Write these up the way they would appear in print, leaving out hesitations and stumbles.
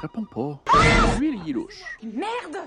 réponds pas. Lui, il est louche. Merde!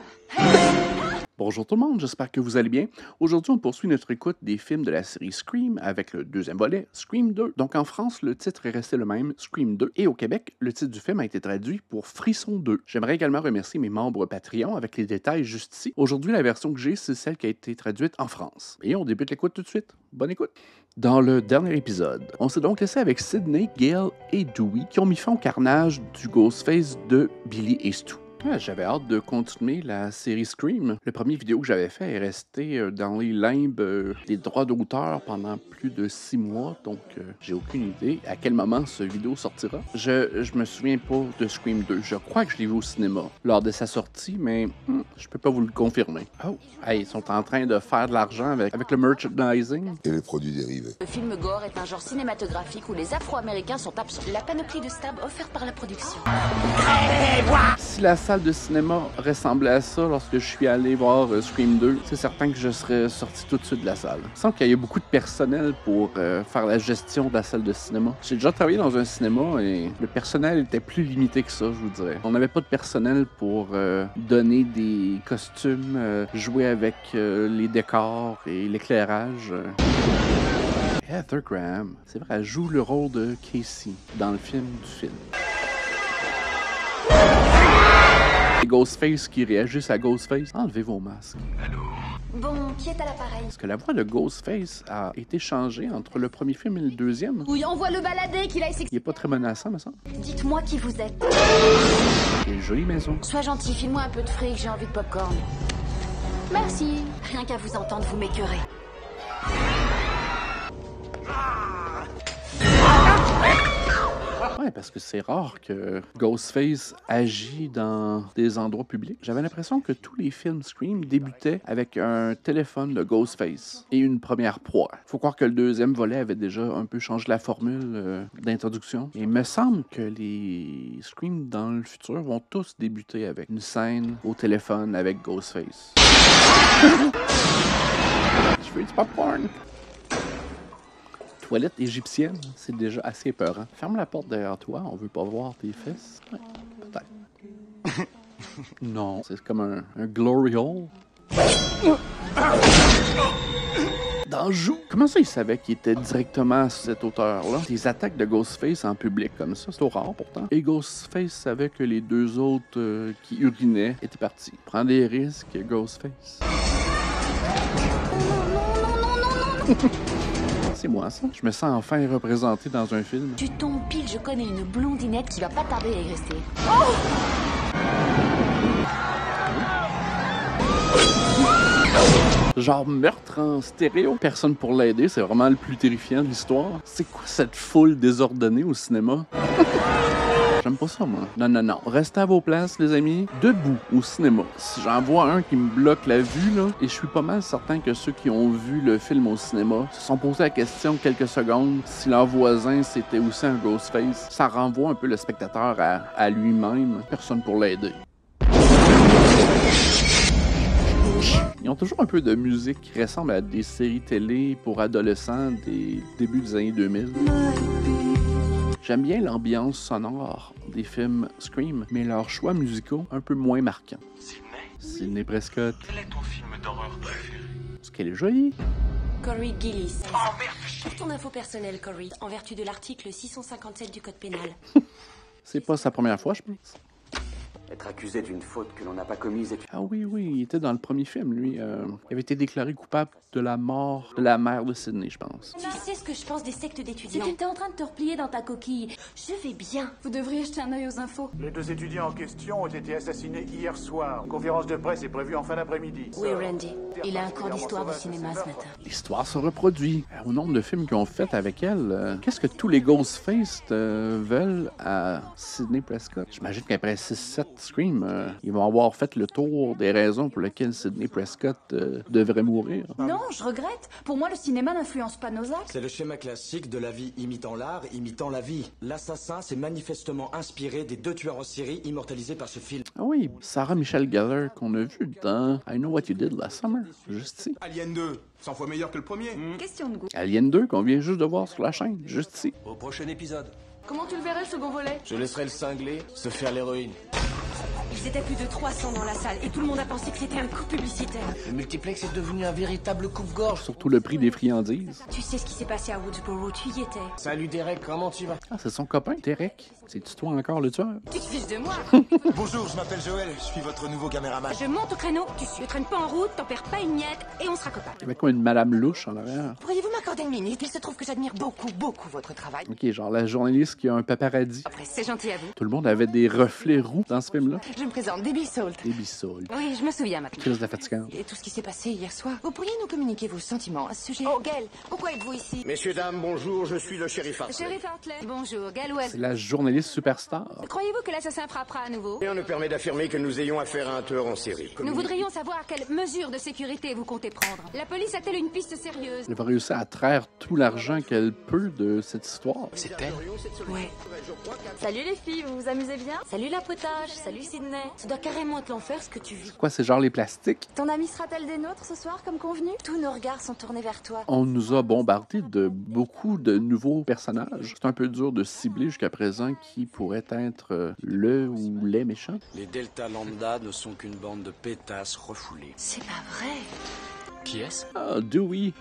Bonjour tout le monde, j'espère que vous allez bien. Aujourd'hui, on poursuit notre écoute des films de la série Scream avec le deuxième volet, Scream 2. Donc en France, le titre est resté le même, Scream 2. Et au Québec, le titre du film a été traduit pour Frisson 2. J'aimerais également remercier mes membres Patreon avec les détails juste ici. Aujourd'hui, la version que j'ai, c'est celle qui a été traduite en France. Et on débute l'écoute tout de suite. Bonne écoute! Dans le dernier épisode, on s'est donc laissé avec Sidney, Gail et Dewey qui ont mis fin au carnage du Ghostface de Billy et Stu. J'avais hâte de continuer la série Scream. Le premier vidéo que j'avais fait est resté dans les limbes des droits d'auteur pendant plus de 6 mois, donc j'ai aucune idée à quel moment ce vidéo sortira. Je me souviens pas de Scream 2. Je crois que je l'ai vu au cinéma lors de sa sortie, mais je peux pas vous le confirmer. Oh, hey, ils sont en train de faire de l'argent avec le merchandising. Et les produits dérivés. Le film gore est un genre cinématographique où les Afro-Américains sont absents. La panoplie de stab offerte par la production. Si la salle de cinéma ressemblait à ça lorsque je suis allé voir Scream 2, c'est certain que je serais sorti tout de suite de la salle. Il semble qu'il y a beaucoup de personnel pour faire la gestion de la salle de cinéma. J'ai déjà travaillé dans un cinéma et le personnel était plus limité que ça, je vous dirais. On n'avait pas de personnel pour donner des costumes, jouer avec les décors et l'éclairage. Heather Graham, c'est vrai, elle joue le rôle de Casey dans le film du film. Les Ghostface qui réagissent à Ghostface, enlevez vos masques. Allô? Bon, qui est à l'appareil? Est-ce que la voix de Ghostface a été changée entre le premier film et le deuxième? Oui, envoie-le balader, qu'il aille Il est pas très menaçant, me semble. Dites-moi qui vous êtes. Une jolie maison. Sois gentil, file-moi un peu de fric, j'ai envie de popcorn. Merci. Rien qu'à vous entendre, vous m'écœurez. Ouais, parce que c'est rare que Ghostface agit dans des endroits publics. J'avais l'impression que tous les films Scream débutaient avec un téléphone de Ghostface et une première proie. Faut croire que le deuxième volet avait déjà un peu changé la formule d'introduction. Et il me semble que les Scream dans le futur vont tous débuter avec une scène au téléphone avec Ghostface. Je veux du popcorn! Toilette égyptienne, c'est déjà assez épeurant. Ferme la porte derrière toi, on veut pas voir tes fesses. Ouais, peut-être. Non, c'est comme un glory hole. Dans Joue. Comment ça, il savait qu'il était directement à cette hauteur-là? Des attaques de Ghostface en public comme ça, c'est rare pourtant. Et Ghostface savait que les deux autres qui urinaient étaient partis. Prends des risques, Ghostface. Non. C'est moi, ça. Je me sens enfin représenté dans un film. Tu tombes pile, je connais une blondinette qui va pas tarder à y rester. Genre meurtre en stéréo. Personne pour l'aider, c'est vraiment le plus terrifiant de l'histoire. C'est quoi cette foule désordonnée au cinéma? J'aime pas ça, moi. Non. Restez à vos places, les amis. Debout, au cinéma. Si j'en vois un qui me bloque la vue, là, et je suis pas mal certain que ceux qui ont vu le film au cinéma se sont posé la question quelques secondes si leur voisin c'était aussi un Ghostface. Ça renvoie un peu le spectateur à lui-même. Personne pour l'aider. Ils ont toujours un peu de musique qui ressemble à des séries télé pour adolescents des débuts des années 2000. J'aime bien l'ambiance sonore des films Scream, mais leurs choix musicaux un peu moins marquants. Sidney Prescott. Quel est ton film d'horreur préféré? Est-ce qu'elle est jolie? Corey Gillis. Oh merde! Pour ton info personnelle, Corey, en vertu de l'article 657 du Code pénal. C'est pas sa première fois, je pense. Être accusé d'une faute que l'on n'a pas commise est... Ah oui, il était dans le premier film, lui. Il avait été déclaré coupable de la mort de la mère de Sidney, je pense. Tu sais ce que je pense des sectes d'étudiants? C'est que t'es en train de te replier dans ta coquille. Je vais bien. Vous devriez jeter un œil aux infos. Les deux étudiants en question ont été assassinés hier soir. Une conférence de presse est prévue en fin d'après-midi. Oui, Randy. Il a un cours d'histoire du cinéma ce matin. L'histoire se reproduit. Au nombre de films qu'ils ont fait avec elle, qu'est-ce que tous les Ghostface veulent à Sidney Prescott? J'imagine qu'après 6-7 Scream, ils vont avoir fait le tour des raisons pour lesquelles Sidney Prescott devrait mourir. Non, je regrette. Pour moi, le cinéma n'influence pas nos actes. C'est le schéma classique de la vie imitant l'art, imitant la vie. L'assassin s'est manifestement inspiré des deux tueurs en série immortalisés par ce film. Ah oui, Sarah Michelle Gellar qu'on a vu dans I Know What You Did Last Summer, juste ici. Alien 2, 100 fois meilleur que le premier. Question de goût. Alien 2 qu'on vient juste de voir sur la chaîne, juste ici. Au prochain épisode. Comment tu le verrais, le second volet? Je laisserai le cinglé se faire l'héroïne. Ils étaient plus de 300 dans la salle et tout le monde a pensé que c'était un coup publicitaire. Le multiplex est devenu un véritable coupe-gorge. Surtout le prix des friandises. Tu sais ce qui s'est passé à Woodsboro, tu y étais. Salut Derek, comment tu vas? Ah, c'est son copain, Derek. C'est-tu toi encore le tueur? Tu te fiches de moi? Bonjour, je m'appelle Joël, je suis votre nouveau caméraman. Je monte au créneau, tu ne traînes pas en route, t'en perds pas une miette et on sera copains. Il y avait comme une madame louche en arrière. Pourriez-vous m'accorder une minute? Il se trouve que j'admire beaucoup votre travail. Ok, genre la journaliste qui a un paparazzi. Après, c'est gentil à vous. Tout le monde avait des reflets roux dans ce film-là. Je me présente, Debbie Salt. Des bisoules. Oui, je me souviens maintenant. Crise de fatigante. Et tout ce qui s'est passé hier soir. Vous pourriez nous communiquer vos sentiments à ce sujet? Oh, Gail, pourquoi êtes-vous ici? Messieurs, dames, bonjour, je suis le shérif Hartley. Sheriff Hartley. Bonjour, Galouette. C'est la journaliste superstar. Croyez-vous que l'assassin frappera à nouveau? Rien ne permet d'affirmer que nous ayons affaire à un tueur en série. Nous voudrions savoir quelles mesures de sécurité vous comptez prendre. La police a-t-elle une piste sérieuse? Elle va réussir à traire tout l'argent qu'elle peut de cette histoire. C'est elle? Ouais. Salut les filles, vous vous amusez bien? Salut la potage, salut Sydney. Ça doit carrément être l'enfer ce que tu vis. Quoi, c'est genre les plastiques? Ton amie sera-t-elle des nôtres ce soir, comme convenu? Tous nos regards sont tournés vers toi. On nous a bombardé de beaucoup de nouveaux personnages. C'est un peu dur de cibler jusqu'à présent qui pourrait être le ou les méchants. Les Delta Lambda ne sont qu'une bande de pétasses refoulées. C'est pas vrai. Qui est-ce? Ah, Dewey.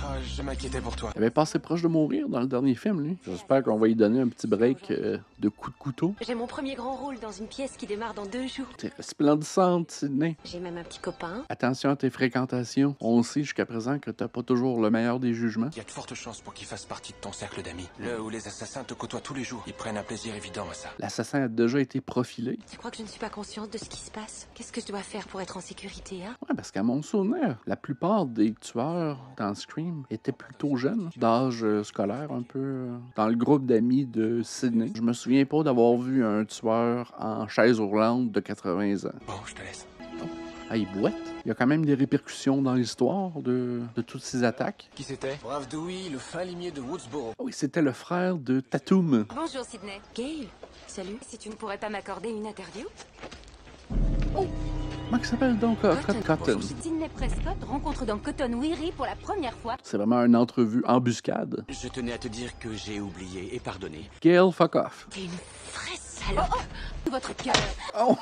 Ah, je m'inquiétais pour toi. Il avait passé proche de mourir dans le dernier film, lui. J'espère qu'on va lui donner un petit break de coups de couteau. J'ai mon premier grand rôle dans une pièce qui démarre dans 2 jours. T'es resplendissante, Sydney. J'ai même un petit copain. Attention à tes fréquentations. On sait jusqu'à présent que t'as pas toujours le meilleur des jugements. Il y a de fortes chances pour qu'il fasse partie de ton cercle d'amis. Là où les assassins te côtoient tous les jours, ils prennent un plaisir évident à ça. L'assassin a déjà été profilé. Tu crois que je ne suis pas consciente de ce qui se passe? Qu'est-ce que je dois faire pour être en sécurité, hein? Ouais, parce qu'à mon souvenir, la plupart des tueurs dans Scream étaient plutôt jeunes, d'âge scolaire un peu, dans le groupe d'amis de Sydney. Je me souviens pas d'avoir vu un tueur en chaise roulante de 80 ans. Bon, je te laisse. Ah, il boite. Il y a quand même des répercussions dans l'histoire de toutes ces attaques. Qui c'était? Brave Dewey, le fin limier de Woodsboro. Ah oui, c'était le frère de Tatum. Bonjour Sydney. Gail, salut. Si tu ne pourrais pas m'accorder une interview? Comment il s'appelle donc? Cotton. Sydney Prescott rencontre dans Cotton Weary pour la première fois. C'est vraiment une entrevue embuscade. Je tenais à te dire que j'ai oublié et pardonné. Gail, fuck off. T'es une vraie salope. Votre cœur. Oh!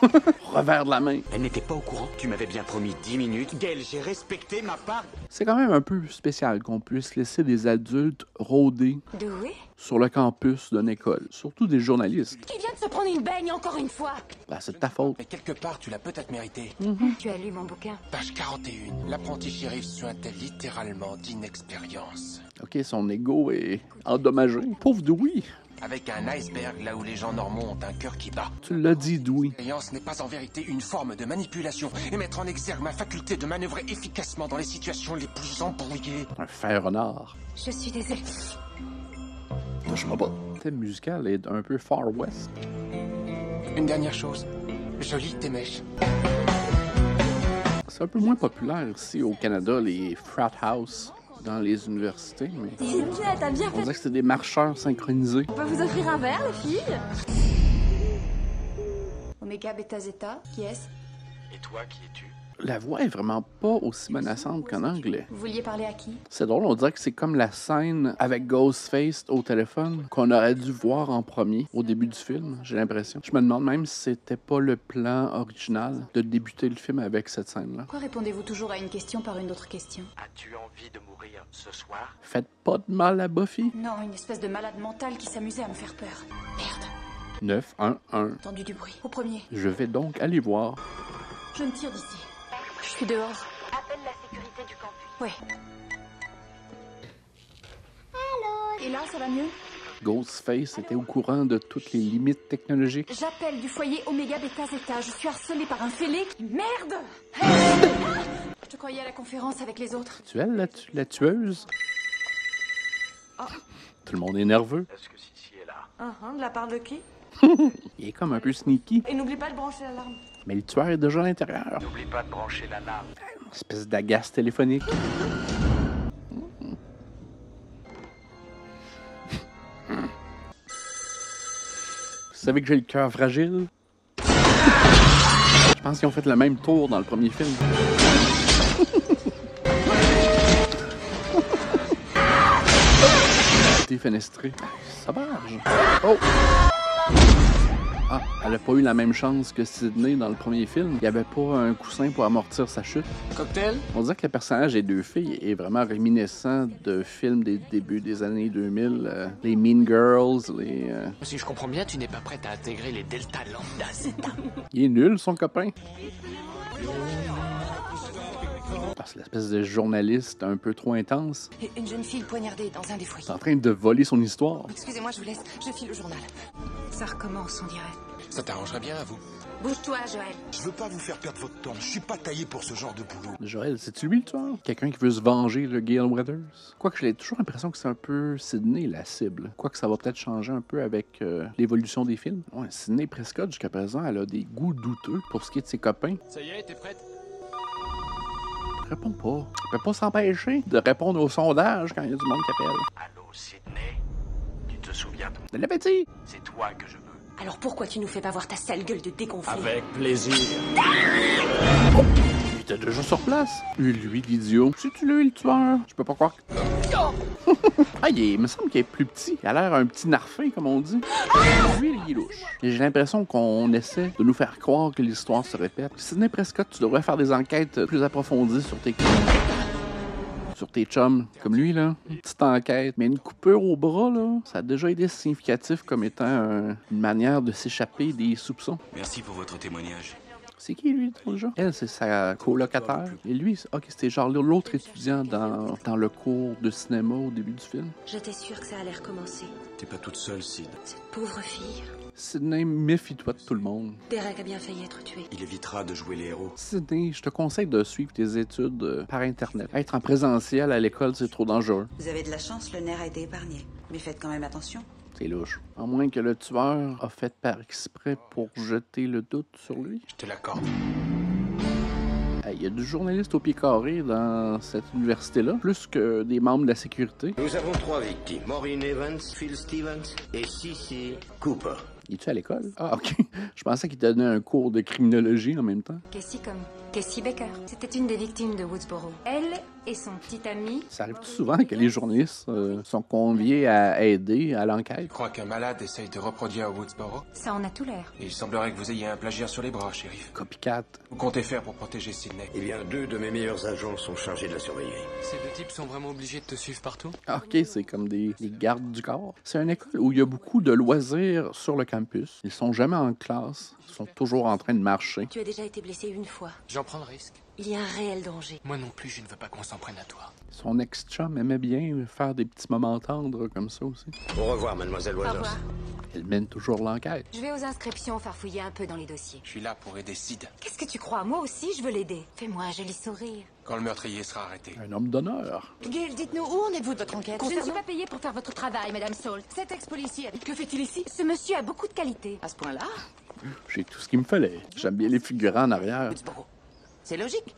Revers de la main. Elle n'était pas au courant. Tu m'avais bien promis 10 minutes. Gail, j'ai respecté ma part. C'est quand même un peu spécial qu'on puisse laisser des adultes rôder Doué? sur le campus d'une école, surtout des journalistes. Qui vient de se prendre une baigne encore une fois? Ben, c'est de ta faute. Mais quelque part, tu l'as peut-être mérité. Tu as lu mon bouquin? Page 41. L'apprenti shérif suintait littéralement d'inexpérience. OK, son ego est endommagé. Pauvre Dewey. Avec un iceberg là où les gens normaux ont un cœur qui bat. Tu l'as dit, Dewey. L'expérience n'est pas en vérité une forme de manipulation et mettre en exergue ma faculté de manœuvrer efficacement dans les situations les plus embrouillées. Un fer renard. Je suis désolée. Touche-moi pas. Le thème musical est un peu Far West. Une dernière chose. Je lis tes mèches. C'est un peu moins populaire ici au Canada, les frat house dans les universités, mais Sydney, t'as bien on fait. dirait que c'est des marcheurs synchronisés. On peut vous offrir un verre, les filles? Omega, Beta, Zeta, qui est-ce? Et toi, qui es-tu? La voix est vraiment pas aussi menaçante qu'en anglais. Vous vouliez parler à qui? C'est drôle, on dirait que c'est comme la scène avec Ghostface au téléphone qu'on aurait dû voir en premier au début du film, j'ai l'impression. Je me demande même si c'était pas le plan original de débuter le film avec cette scène-là. Pourquoi répondez-vous toujours à une question par une autre question? As-tu envie de mourir ce soir? Faites pas de mal à Buffy. Non, une espèce de malade mental qui s'amusait à me faire peur. Merde, 911. entendu du bruit. Au premier, Je vais donc aller voir. je me tire d'ici. Je suis dehors. Appelle la sécurité du campus. Ouais. Allô? Et là, ça va mieux? Ghostface était au courant de toutes les limites technologiques. J'appelle du foyer Omega Beta Zeta. Je suis harcelée par un fêlé. Merde! Je te croyais à la conférence avec les autres. Tu es la tueuse? Oh. Tout le monde est nerveux. Est-ce que Sissi est là? De la part de qui? Il est comme un peu sneaky. Et n'oublie pas de brancher l'alarme. Mais le tueur est déjà à l'intérieur. N'oublie pas de brancher l'alarme. Une espèce d'agace téléphonique. Vous savez que j'ai le cœur fragile? Je pense qu'ils ont fait le même tour dans le premier film. défenestré. Sauvage! Oh! Ah, elle a pas eu la même chance que Sydney dans le premier film. Il n'y avait pas un coussin pour amortir sa chute. Cocktail? On dirait que le personnage des deux filles est vraiment réminiscent de films des débuts des années 2000. Les Mean Girls, les... Si je comprends bien, tu n'es pas prête à intégrer les Delta Lambda Zeta. Il est nul, son copain. Ah, c'est l'espèce de journaliste un peu trop intense. Une jeune fille poignardée dans un des foyers. Il est en train de voler son histoire. Excusez-moi, je vous laisse. Je file le journal. Ça recommence, on dirait. Ça t'arrangerait bien à vous. Bouge-toi, Joël. Je veux pas vous faire perdre votre temps. Je suis pas taillé pour ce genre de boulot. Joël, c'est-tu lui le tueur? Quelqu'un qui veut se venger de Gale Weathers? Quoique j'ai toujours l'impression que c'est un peu Sydney la cible. Quoique ça va peut-être changer un peu avec l'évolution des films. Ouais, Sydney Prescott, jusqu'à présent, elle a des goûts douteux pour ce qui est de ses copains. Ça y est, t'es prête? Réponds pas. Elle peut pas s'empêcher de répondre au sondage quand il y a du monde qui appelle. Allô, Sydney? Tu te souviens? De l'appétit! C'est toi que je veux. Alors pourquoi tu nous fais pas voir ta sale gueule de dégonflé? Avec plaisir. Il était déjà sur place. Lui, l'idiot. C'est-tu lui, le tueur? Je peux pas croire que... Ah, il me semble qu'il est plus petit. Il a l'air un petit narfé, comme on dit. Lui, il est louche. Et j'ai l'impression qu'on essaie de nous faire croire que l'histoire se répète. Sydney Prescott, tu devrais faire des enquêtes plus approfondies sur tes chums. Comme lui, là. Une petite enquête. Mais une coupure au bras, là, ça a déjà été significatif comme étant une manière de s'échapper des soupçons. Merci pour votre témoignage. C'est qui, lui, déjà? Elle, c'est sa colocataire. Et lui, ok, c'était genre l'autre étudiant dans le cours de cinéma au début du film. J'étais sûre que ça allait recommencer. T'es pas toute seule, Sid. Cette pauvre fille. Sydney, méfie-toi de tout le monde. Derek a bien failli être tué. Il évitera de jouer les héros. Sydney, je te conseille de suivre tes études par Internet. Être en présentiel à l'école, c'est trop dangereux. Vous avez de la chance, le nerf a été épargné. Mais faites quand même attention. C'est louche. À moins que le tueur a fait par exprès pour jeter le doute sur lui. Je te l'accorde. Il y a du journaliste au pied carré dans cette université-là, plus que des membres de la sécurité. Nous avons 3 victimes. Maureen Evans, Phil Stevens et Cissy Cooper. Es-tu à l'école? Ah, ok. Je pensais qu'il donnait un cours de criminologie en même temps. Cassie comme Cassie Baker. C'était une des victimes de Woodsboro. Elle et son petit ami. Ça arrive tout souvent que les journalistes sont conviés à aider à l'enquête. Je crois qu'un malade essaye de reproduire Woodsboro. Ça en a tout l'air. Et il semblerait que vous ayez un plagiat sur les bras, shérif. Copycat. Vous comptez faire pour protéger Sydney? Eh bien, 2 de mes meilleurs agents sont chargés de la surveiller. Ces deux types sont vraiment obligés de te suivre partout? Ah, ok, c'est comme des gardes du corps. C'est une école où il y a beaucoup de loisirs sur le campus. Ils sont jamais en classe. Ils sont toujours en train de marcher. Tu as déjà été blessé une fois. J'en prends le risque. Il y a un réel danger. Moi non plus, je ne veux pas qu'on s'en prenne à toi. Son ex-chum aimait bien faire des petits moments tendres comme ça aussi. Au revoir, mademoiselle Au Waters. revoir. Elle mène toujours l'enquête. Je vais aux inscriptions farfouiller un peu dans les dossiers. Je suis là pour aider Sid. Qu'est-ce que tu crois? Moi aussi, je veux l'aider. Fais-moi un joli sourire. Quand le meurtrier sera arrêté. Un homme d'honneur. Gail, dites-nous, où en êtes-vous de votre enquête? Je ne suis pas payée pour faire votre travail, Madame Salt. Cet ex-policier, que fait-il ici? Ce monsieur a beaucoup de qualités. À ce point-là? J'ai tout ce qu'il me fallait. J'aime bien les figurants en arrière. Woodsboro. C'est logique.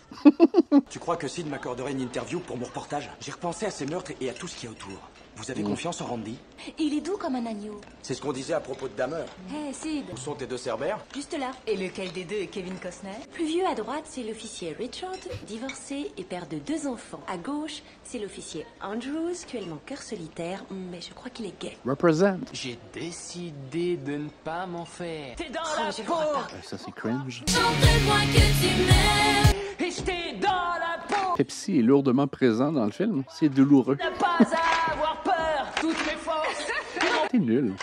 Tu crois que Sid m'accorderait une interview pour mon reportage? J'ai repensé à ces meurtres et à tout ce qu'il y a autour. Vous avez confiance en Randy? Il est doux comme un agneau. C'est ce qu'on disait à propos de Dahmer. Hé, Sid. Où sont tes 2 cerbères? Juste là. Et lequel des deux est Kevin Costner? Plus vieux à droite, c'est l'officier Richard, divorcé et père de 2 enfants. À gauche, c'est l'officier Andrews, actuellement cœur solitaire, mais je crois qu'il est gay. Represent. J'ai décidé de ne pas m'en faire. T'es dans la peau! Ça, c'est cringe. Montre-moi que tu m'aimes. Et j'étais dans la peau! Pepsi est lourdement présent dans le film. C'est douloureux. Ne pas avoir peur! Toutes mes forces! T'es nul.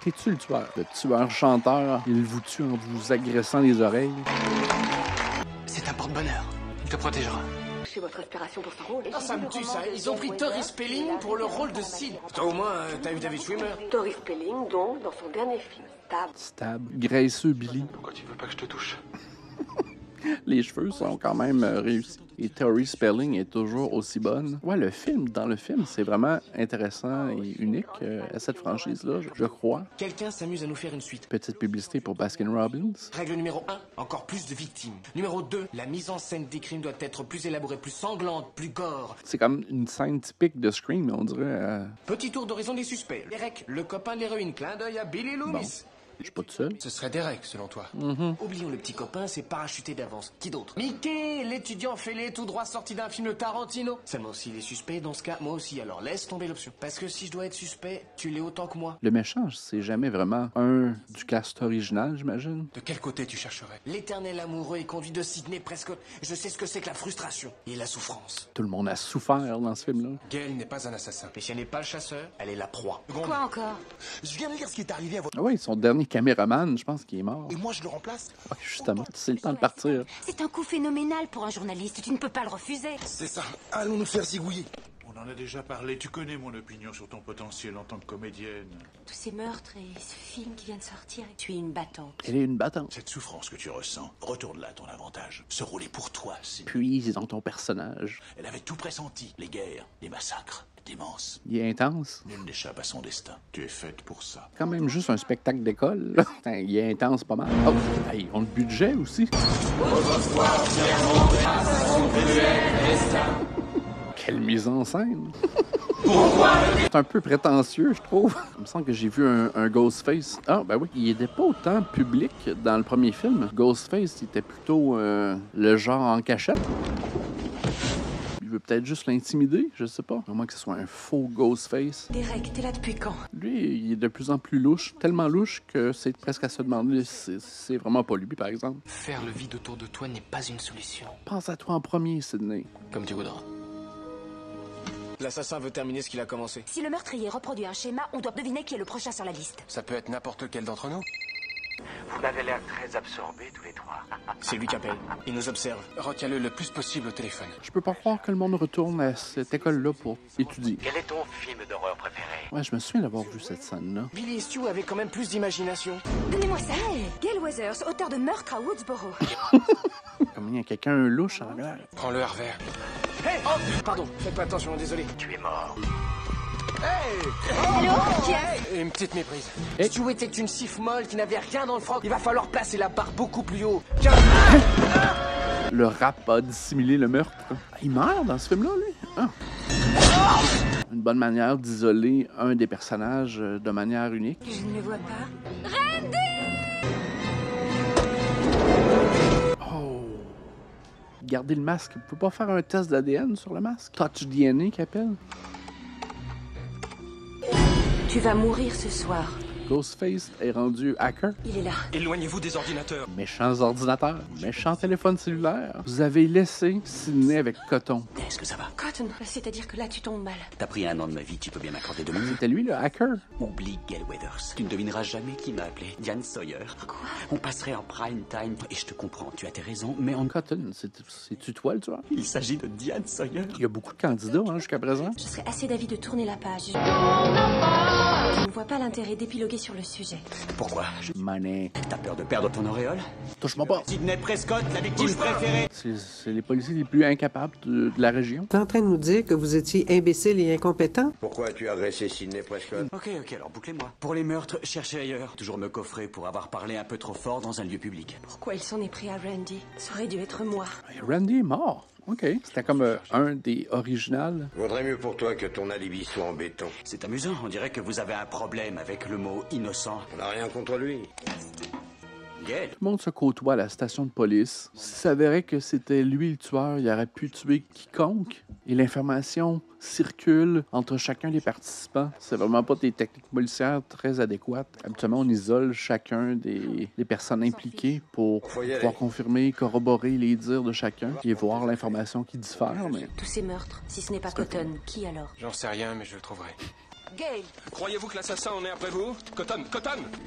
T'es-tu le tueur? Le tueur-chanteur, il vous tue en vous agressant les oreilles. C'est un porte-bonheur. Il te protégera. C'est votre inspiration pour ce rôle. Ah, ça me tue, ça. Ils ont pris Tori Spelling pour le rôle de Sid. Toi, au moins, t'as vu David Schwimmer? Tori Spelling, donc, dans son dernier film, Stab. Stab. Graisseux Billy. Pourquoi tu veux pas que je te touche? Les cheveux sont quand même réussis. Et Tori Spelling est toujours aussi bonne. Ouais, dans le film, c'est vraiment intéressant et unique à cette franchise-là, je crois. Quelqu'un s'amuse à nous faire une suite. Petite publicité pour Baskin Robbins. Règle numéro 1, encore plus de victimes. Numéro 2, la mise en scène des crimes doit être plus élaborée, plus sanglante, plus gore. C'est comme une scène typique de Scream, on dirait. Petit tour d'horizon des suspects. Derek, le copain de l'héroïne, clin d'œil à Billy Loomis. Je suis pas tout seul. Ce serait Derek, selon toi. Oublions le petit copain, c'est parachuté d'avance. Qui d'autre? Mickey, l'étudiant fêlé tout droit sorti d'un film de Tarantino. Seulement s'il est suspect, dans ce cas, moi aussi, alors laisse tomber l'option. Parce que si je dois être suspect, tu l'es autant que moi. Le méchant, c'est jamais vraiment un du cast original, j'imagine. De quel côté tu chercherais? L'éternel amoureux et conduit de Sydney Prescott. Je sais ce que c'est que la frustration et la souffrance. Tout le monde a souffert dans ce film-là. Gail n'est pas un assassin. Mais si elle n'est pas le chasseur, elle est la proie. Quoi encore? Je viens de lire ce qui est arrivé à votre... Ah oui, son dernier caméraman, je pense qu'il est mort. Et moi, je le remplace. Ouais, justement, c'est le temps de partir. C'est un coup phénoménal pour un journaliste, tu ne peux pas le refuser. C'est ça. Allons nous faire zigouiller. On en a déjà parlé, tu connais mon opinion sur ton potentiel en tant que comédienne. Tous ces meurtres et ce film qui vient de sortir, tu es une battante. Elle est une battante. Cette souffrance que tu ressens, retourne-la à ton avantage. Ce rôle est pour toi, c'est... Puis dans ton personnage. Elle avait tout pressenti. Les guerres, les massacres, démence. Il est intense. Nul n'échappe à son destin. Tu es faite pour ça. Quand même juste un spectacle d'école. là. Putain, il est intense pas mal. Oh, hey, ils ont le budget aussi. Quelle mise en scène! C'est un peu prétentieux, je trouve. Il me semble que j'ai vu un Ghostface. Ah, ben oui. Il n'était pas autant public dans le premier film. Ghostface, il était plutôt le genre en cachette. Il veut peut-être juste l'intimider, je sais pas. À moins que ce soit un faux Ghostface. Derek, t'es là depuis quand? Lui, il est de plus en plus louche. Tellement louche que c'est presque à se demander si c'est vraiment pas lui, par exemple. Faire le vide autour de toi n'est pas une solution. Pense à toi en premier, Sydney. Comme tu voudras. L'assassin veut terminer ce qu'il a commencé. Si le meurtrier reproduit un schéma, on doit deviner qui est le prochain sur la liste. Ça peut être n'importe lequel d'entre nous. Vous avez l'air très absorbés tous les trois. C'est lui qui appelle. Il nous observe. Retiens-le le plus possible au téléphone. Je peux pas croire que le monde retourne à cette école-là pour étudier. Quel est ton film d'horreur préféré? Ouais, je me souviens d'avoir vu cette scène-là. Billy Stu avait quand même plus d'imagination. Donnez-moi ça. Hey, Gail Weathers, auteur de Meurtre à Woodsboro. Comme il y a quelqu'un louche en l'air. Prends-le à revers. Hey! Oh! Pardon, faites pas attention, désolé. Tu es mort. Allô? Qui est-ce? Une petite méprise. Hey. Stu était une sif molle qui n'avait rien dans le froc. Il va falloir placer la barre beaucoup plus haut. Le rap a dissimulé le meurtre. Il meurt dans ce film-là, lui. Ah. Une bonne manière d'isoler un des personnages de manière unique. Je ne le vois pas. Oh. Gardez le masque. Vous pouvez pas faire un test d'ADN sur le masque? Touch DNA qu'il appelle. Tu vas mourir ce soir. Ghostface est rendu hacker. Il est là. Éloignez-vous des ordinateurs. Méchants ordinateurs, méchants téléphones cellulaires. Vous avez laissé Sydney avec Coton. Est-ce que ça va? Cotton, c'est-à-dire que là, tu tombes mal. T'as pris un an de ma vie, tu peux bien m'accorder 2 minutes. C'était lui le hacker. Oublie Gail Weathers. Tu ne devineras jamais qui m'a appelé. Diane Sawyer. Quoi? On passerait en prime time. Et je te comprends, tu as tes raisons, mais on... Cotton, c'est-tu toi le tueur? Il s'agit de Diane Sawyer. Il y a beaucoup de candidats jusqu'à présent. Je serais assez d'avis de tourner la page. Je ne vois pas l'intérêt d'épiloguer sur le sujet. Pourquoi? Money. T'as peur de perdre ton auréole? Touche-moi pas. Sydney Prescott, la victime préférée. C'est les policiers les plus incapables de la région. T'es en train de nous dire que vous étiez imbécile et incompétent? Pourquoi as-tu agressé Sydney Prescott? Ok, alors bouclez-moi. Pour les meurtres, cherchez ailleurs. Toujours me coffrer pour avoir parlé un peu trop fort dans un lieu public. Pourquoi il s'en est pris à Randy? Ça aurait dû être moi. Randy est mort. OK. C'était comme un des originales. Vaudrait mieux pour toi que ton alibi soit en béton. C'est amusant, on dirait que vous avez un problème avec le mot innocent. On n'a rien contre lui. Gail. Tout le monde se côtoie à la station de police. S'il s'avérait que c'était lui le tueur, il aurait pu tuer quiconque. Et l'information circule entre chacun des participants. C'est vraiment pas des techniques policières très adéquates. Habituellement, on isole chacun des personnes impliquées pour pouvoir confirmer, corroborer les dires de chacun et voir l'information qui diffère. Mais... Tous ces meurtres, si ce n'est pas Cotton, qui alors? J'en sais rien, mais je le trouverai. Gail, Croyez-vous que l'assassin en est après vous? Cotton!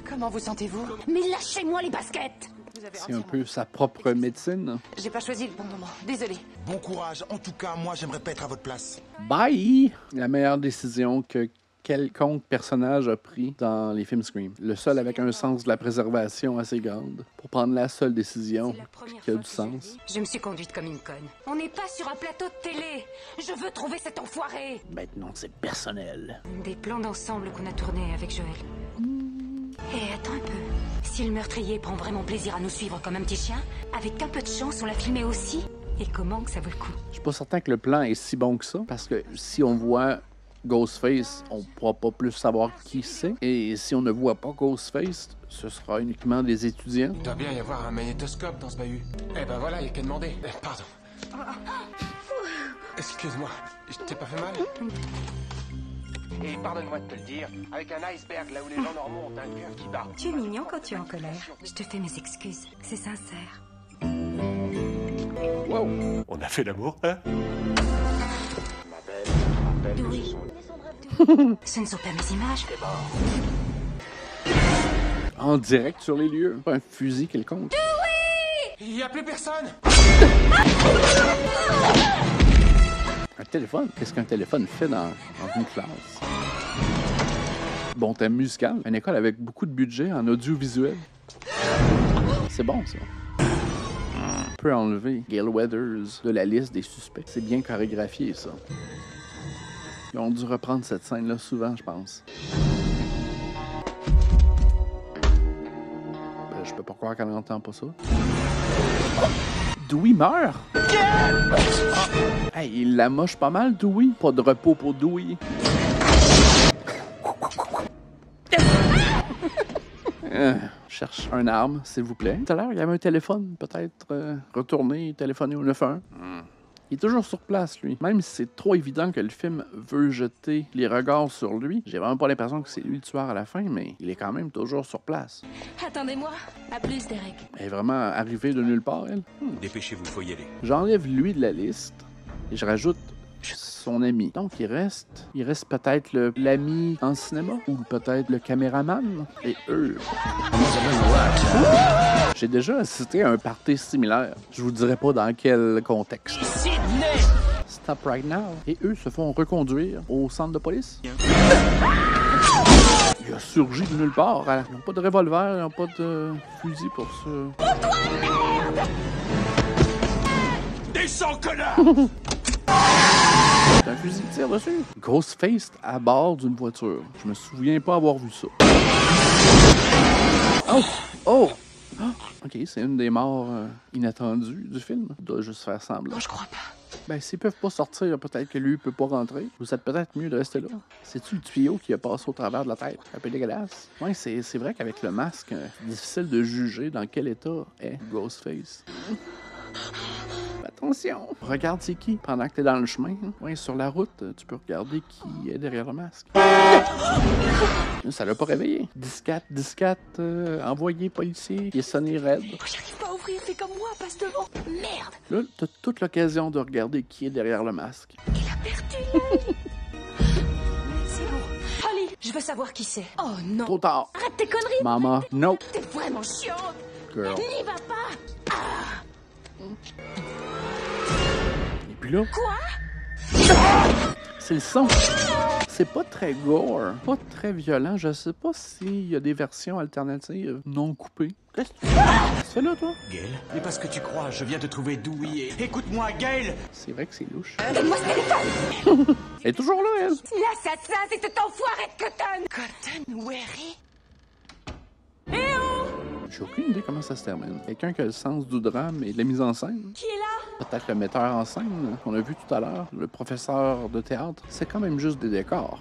comment vous sentez-vous? Mais lâchez-moi les baskets! C'est un peu sa propre médecine. J'ai pas choisi le bon moment. Désolée. Bon courage. En tout cas, moi, j'aimerais pas être à votre place. Bye! La meilleure décision que quelconque personnage a pris dans les films Scream. Le seul avec un sens de la préservation assez grande pour prendre la seule décision qui a du sens. Je me suis conduite comme une conne. On n'est pas sur un plateau de télé. Je veux trouver cet enfoiré. Maintenant, c'est personnel. Des plans d'ensemble qu'on a tournés avec Joël. Et attends un peu. Si le meurtrier prend vraiment plaisir à nous suivre comme un petit chien, avec un peu de chance, on l'a filmé aussi. Et comment que ça vaut le coup? Je suis pas certain que le plan est si bon que ça, parce que si on voit Ghostface, on pourra pas plus savoir qui c'est. Et si on ne voit pas Ghostface, ce sera uniquement des étudiants. Il doit bien y avoir un magnétoscope dans ce bahut. Eh ben voilà, il n'y a qu'à demander. Pardon. Excuse-moi, je t'ai pas fait mal? Et pardonne-moi de te le dire, avec un iceberg là où les gens normaux ont un cœur qui bat. Tu es mignon quand tu es en colère. Je te fais mes excuses. C'est sincère. Wow. On a fait l'amour, hein? Oui. Ce ne sont pas mes images. En direct sur les lieux. Pas un fusil quelconque. Il n'y a plus personne! Un téléphone? Qu'est-ce qu'un téléphone fait dans une classe? Bon thème musical. Une école avec beaucoup de budget en audiovisuel. C'est bon, ça. On peut enlever Gale Weathers de la liste des suspects. C'est bien chorégraphié, ça. Ils ont dû reprendre cette scène-là souvent, je pense. Je peux pas croire qu'elle n'entend pas ça. Dewey meurt! Hey, il la moche pas mal, Dewey. Pas de repos pour Dewey. Cherche un arme, s'il vous plaît. Tout à l'heure, il y avait un téléphone. Peut-être retourner, téléphoner au 911. Il est toujours sur place, lui. Même si c'est trop évident que le film veut jeter les regards sur lui, j'ai vraiment pas l'impression que c'est lui le tueur à la fin, mais il est quand même toujours sur place. Attendez-moi. À plus, Derek. Elle est vraiment arrivée de nulle part, elle. Dépêchez-vous, faut y aller. J'enlève lui de la liste et je rajoute son ami. Donc, il reste peut-être l'ami en cinéma ou peut-être le caméraman et eux. J'ai déjà assisté à un party similaire. Je vous dirai pas dans quel contexte. Stop right now. Et eux se font reconduire au centre de police. Il a surgi de nulle part. Ils n'ont pas de revolver, ils n'ont pas de fusil pour ça. Descends, connard! C'est un fusil de tir dessus. Ghostface à bord d'une voiture. Je me souviens pas avoir vu ça. Oh! Oh! Ok, c'est une des morts inattendues du film. Il doit juste faire semblant. Non, je crois pas. Ben, s'ils peuvent pas sortir, peut-être que lui peut pas rentrer. Vous êtes peut-être mieux de rester là. C'est-tu le tuyau qui a passé au travers de la tête? Un peu dégueulasse. Ouais, c'est vrai qu'avec le masque, difficile de juger dans quel état est Ghostface. Attention! Regarde c'est qui pendant que t'es dans le chemin. Hein? Ouais, sur la route, tu peux regarder qui est derrière le masque. Ça l'a pas réveillé. 10-4, envoyé policier, il est sonné raide. J'arrive pas à ouvrir, fais comme moi, passe devant. Merde! Là, t'as toute l'occasion de regarder qui est derrière le masque. Il a perdu l'œil! C'est bon. Holly, je veux savoir qui c'est. Oh non! Trop tard. Arrête tes conneries! Maman, no! T'es vraiment chiante! Girl. N'y va pas! Ah. Et puis là... Quoi? C'est le son. C'est pas très gore, pas très violent. Je sais pas s'il y a des versions alternatives non coupées. Qu'est-ce que tu fais là, toi? Gale, mais parce que tu crois, je viens de trouver Dewey et... Écoute-moi, Gale! C'est vrai que c'est louche. Donne-moi ce téléphone! Elle est toujours là, elle. L'assassin, c'est cet enfoiré de Cotton! Cotton Wary? Eh oh! J'ai aucune idée comment ça se termine. Quelqu'un qui a le sens du drame et de la mise en scène. Qui est là? Peut-être le metteur en scène qu'on a vu tout à l'heure, le professeur de théâtre. C'est quand même juste des décors.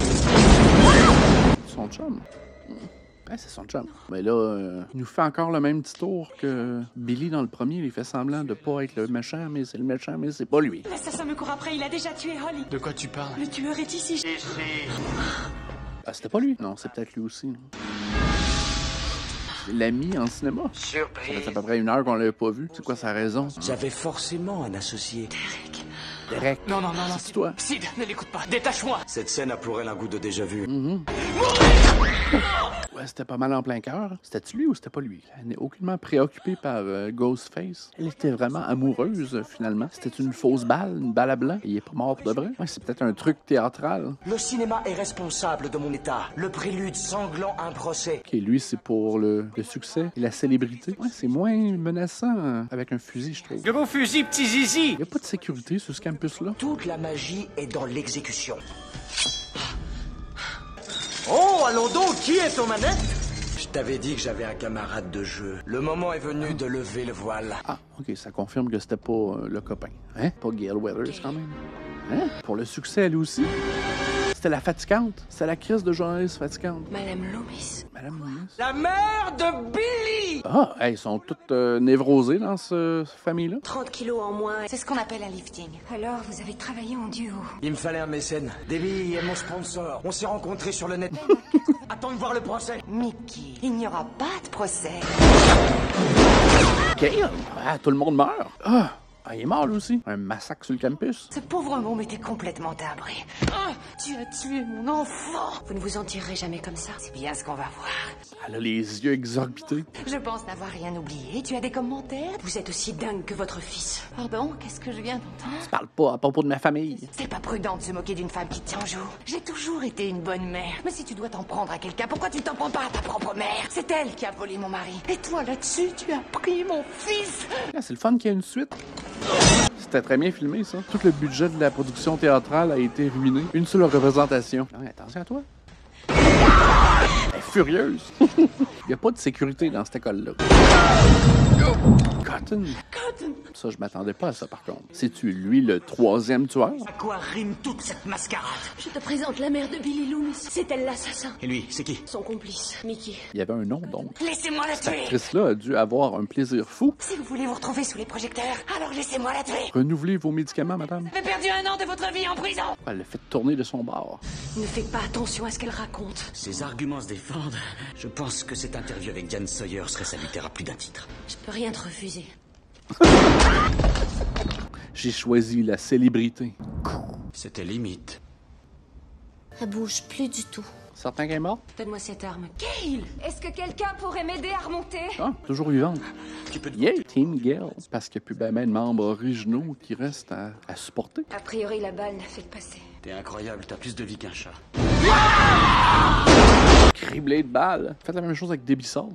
Son chum. Ouais, c'est son chum. Mais là, il nous fait encore le même petit tour que Billy dans le premier. Il fait semblant de pas être le méchant, mais c'est le méchant, mais c'est pas lui. L'assassin me court après, il a déjà tué Holly. De quoi tu parles? Le tueur est ici. Ah, c'était pas lui? Non, c'est peut-être lui aussi. L'ami en cinéma. Surprise. Ça fait à peu près 1 heure qu'on l'avait pas vu. C'est quoi sa raison? J'avais forcément un associé. Derek. Non, c'est toi. Sid, ne l'écoute pas. Détache-moi. Cette scène a pour elle un goût de déjà-vu. Ouais, c'était pas mal en plein cœur. C'était-tu lui ou c'était pas lui? Elle n'est aucunement préoccupée par Ghostface. Elle était vraiment amoureuse, finalement. C'était une fausse balle, une balle à blanc. Il est pas mort pour de vrai. Ouais, c'est peut-être un truc théâtral. Le cinéma est responsable de mon état. Le prélude sanglant un procès. Ok, lui, c'est pour le succès et la célébrité. Ouais, c'est moins menaçant avec un fusil, je trouve. Gros fusil, petit zizi. Il n'y a pas de sécurité sur ce campus-là. Toute la magie est dans l'exécution. Oh, allons donc, qui est aux manettes? Je t'avais dit que j'avais un camarade de jeu. Le moment est venu de lever le voile. Ah, ok, ça confirme que c'était pas le copain. Hein? Pas Gale Weathers, quand même. Hein? Pour le succès, elle aussi. c'était la fatigante. C'était la crise de journaliste fatigante. Madame Loomis. Madame Loomis. La mère de Billy! Ah, hey, ils sont toutes névrosées dans cette famille-là. 30 kilos en moins. C'est ce qu'on appelle un lifting. Alors, vous avez travaillé en duo. Il me fallait un mécène. Debbie est mon sponsor. On s'est rencontrés sur le net. Attends de voir le procès. Mickey, il n'y aura pas de procès. Gale! Ah, tout le monde meurt. Ah, il est mort, lui aussi. Un massacre sur le campus. Ce pauvre môme était complètement timbré. Ah, tu as tué mon enfant. Vous ne vous en tirerez jamais comme ça. C'est bien ce qu'on va voir. Elle a les yeux exorbités. Je pense n'avoir rien oublié. Tu as des commentaires? Vous êtes aussi dingue que votre fils. Pardon, qu'est-ce que je viens d'entendre? Je parle pas à propos de ma famille. C'est pas prudent de se moquer d'une femme qui te tient en joue. J'ai toujours été une bonne mère. Mais si tu dois t'en prendre à quelqu'un, pourquoi tu t'en prends pas à ta propre mère? C'est elle qui a volé mon mari. Et toi, là-dessus, tu as pris mon fils. Ah, c'est le fun qu'il y ait une suite. C'était très bien filmé, ça. Tout le budget de la production théâtrale a été ruiné. Une seule représentation. Ah, attention à toi. Elle est furieuse. Il n'y a pas de sécurité dans cette école-là. Cotton. Ça, je m'attendais pas à ça, par contre. C'est-tu, lui, le troisième tueur? À quoi rime toute cette mascarade? Je te présente la mère de Billy Loomis. C'est elle l'assassin. Et lui, c'est qui? Son complice, Mickey. Il y avait un nom, donc. Laissez-moi la Cette tuer. actrice-là a dû avoir un plaisir fou. Si vous voulez vous retrouver sous les projecteurs, alors laissez-moi la tuer. Renouvelez vos médicaments, madame. Vous avez perdu 1 an de votre vie en prison. Elle l'a fait tourner de son bord. Ne fais pas attention à ce qu'elle raconte. Ses arguments se défendent. Je pense que cette interview avec Diane Sawyer serait salutaire à plus d'un titre. Je peux rien te refuser. J'ai choisi la célébrité. C'était limite. Elle bouge plus du tout. Certain qu'elle est morte? Donne-moi cette arme. Gail! Est-ce que quelqu'un pourrait m'aider à remonter? Ah, toujours vivante. Yeah, Team Gale. Parce qu'il n'y a plus ben de membres originaux qui restent à supporter. A priori, la balle n'a fait que passer. T'es incroyable, t'as plus de vie qu'un chat. Criblé de balles. Faites la même chose avec Debbie Salt.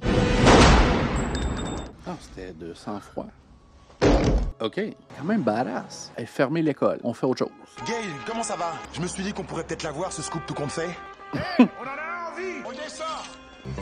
Ah, c'était de sang-froid. OK, quand même badass. Elle fermé l'école. On fait autre chose. Gail, comment ça va? Je me suis dit qu'on pourrait peut-être la voir, ce scoop tout compte fait. On en a envie! On descend!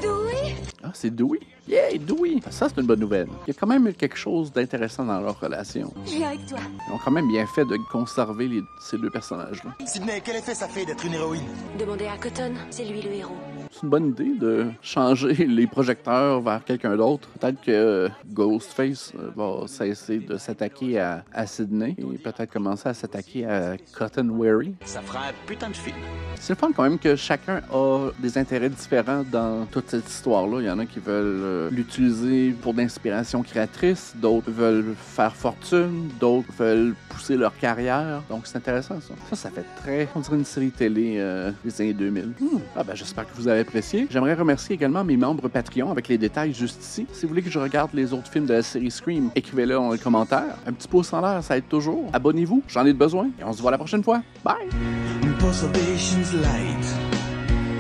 Dewey? Ah, c'est Dewey. Yeah, Dewey. Ça, c'est une bonne nouvelle. Il y a quand même quelque chose d'intéressant dans leur relation. Je viens avec toi. Ils ont quand même bien fait de conserver ces deux personnages-là. Sidney, quel effet ça fait d'être une héroïne? Demandez à Cotton. C'est lui le héros. C'est une bonne idée de changer les projecteurs vers quelqu'un d'autre. Peut-être que Ghostface va cesser de s'attaquer à Sidney et peut-être commencer à s'attaquer à Cotton Weary. Ça fera un putain de film. C'est le fun quand même que chacun a des intérêts différents dans toute cette histoire-là. Il y en a qui veulent l'utiliser pour d'inspiration créatrice, d'autres veulent faire fortune, d'autres veulent pousser leur carrière. Donc c'est intéressant ça. Ça fait très, on dirait une série télé des années 2000. Ah ben j'espère que vous avez apprécié. J'aimerais remercier également mes membres Patreon avec les détails juste ici. Si vous voulez que je regarde les autres films de la série Scream, écrivez-le dans les commentaires. Un petit pouce en l'air, ça aide toujours. Abonnez-vous, j'en ai besoin. Et on se voit la prochaine fois. Bye! Impossibilities light.